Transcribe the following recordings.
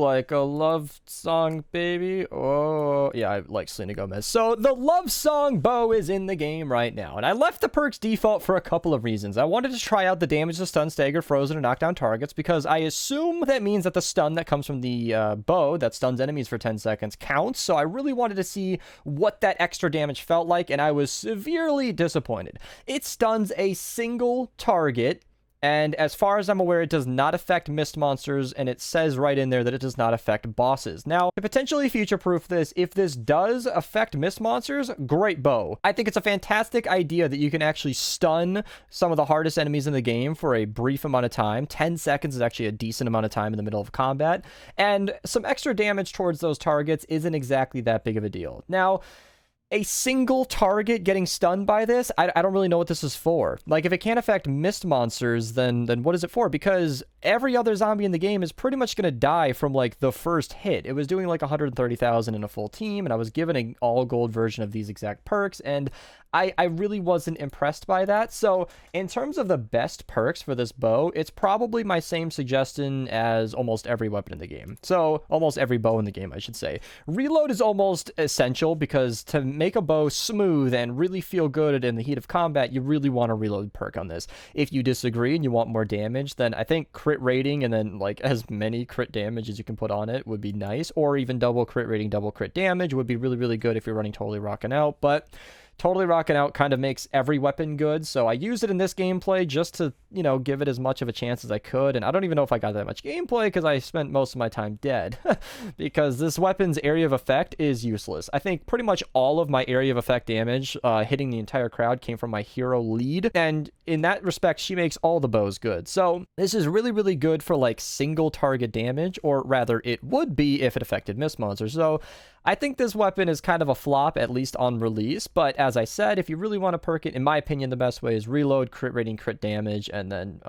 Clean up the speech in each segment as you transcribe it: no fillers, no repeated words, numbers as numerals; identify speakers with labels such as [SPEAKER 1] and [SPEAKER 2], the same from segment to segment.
[SPEAKER 1] like a love song, baby. Oh, yeah, I like Selena Gomez. So the love song bow is in the game right now, and I left the perks default for a couple of reasons. I wanted to try out the damage to stun, stagger, frozen, and knock down targets because I assume that means that the stun that comes from the bow that stuns enemies for 10 seconds counts. So I really wanted to see what that extra damage felt like, and I was severely disappointed. It stuns a single target, and as far as I'm aware, it does not affect mist monsters, and it says right in there that it does not affect bosses. Now, to potentially future-proof this, if this does affect mist monsters, great bow. I think it's a fantastic idea that you can actually stun some of the hardest enemies in the game for a brief amount of time. 10 seconds is actually a decent amount of time in the middle of combat, and some extra damage towards those targets isn't exactly that big of a deal. Now, a single target getting stunned by this, I don't really know what this is for. Like, if it can't affect mist monsters, then what is it for? Because every other zombie in the game is pretty much going to die from, like, the first hit. It was doing, like, 130,000 in a full team, and I was given an all-gold version of these exact perks, and I really wasn't impressed by that. So, in terms of the best perks for this bow, it's probably my same suggestion as almost every weapon in the game. So, almost every bow in the game, I should say. Reload is almost essential, because to make a bow smooth and really feel good in the heat of combat, you really want a reload perk on this. If you disagree and you want more damage, then I think crit rating and then like as many crit damage as you can put on it would be nice, or even double crit rating, double crit damage would be really, really good if you're running Totally Rockin' Out. But Totally Rockin' Out kind of makes every weapon good, so I used it in this gameplay just to, you know, give it as much of a chance as I could, and I don't even know if I got that much gameplay because I spent most of my time dead, because this weapon's area of effect is useless. I think pretty much all of my area of effect damage hitting the entire crowd came from my hero lead, and in that respect, she makes all the bows good. So this is really, really good for, like, single target damage, or rather, it would be if it affected mist monsters. So I think this weapon is kind of a flop, at least on release, but as I said, if you really want to perk it, in my opinion, the best way is reload, crit rating, crit damage, and then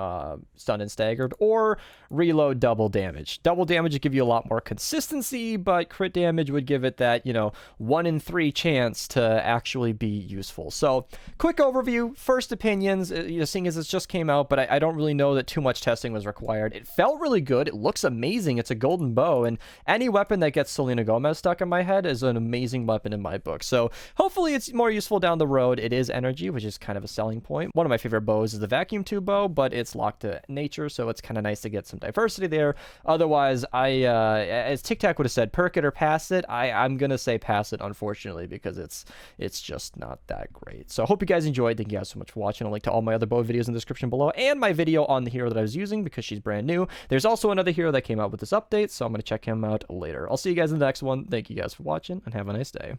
[SPEAKER 1] stun and staggered, or reload double damage. Double damage would give you a lot more consistency, but crit damage would give it that, you know, 1 in 3 chance to actually be useful. So, quick overview, first opinions, you know, seeing as this just came out, but I don't really know that too much testing was required. It felt really good, it looks amazing, it's a golden bow, and any weapon that gets Selena Gomez stuck in my head is an amazing weapon in my book. So hopefully it's more useful down the road. It is energy, which is kind of a selling point. One of my favorite bows is the vacuum tube bow, but it's locked to nature, so it's kind of nice to get some diversity there. Otherwise, as Tic Tac would have said, perk it or pass it. I'm gonna say pass it, unfortunately, because it's just not that great. So I hope you guys enjoyed. Thank you guys so much for watching. I'll link to all my other bow videos in the description below, and my video on the hero that I was using because she's brand new. There's also another hero that came out with this update, so I'm gonna check him out later. I'll see you guys in the next one. Thank you guys for watching, and have a nice day.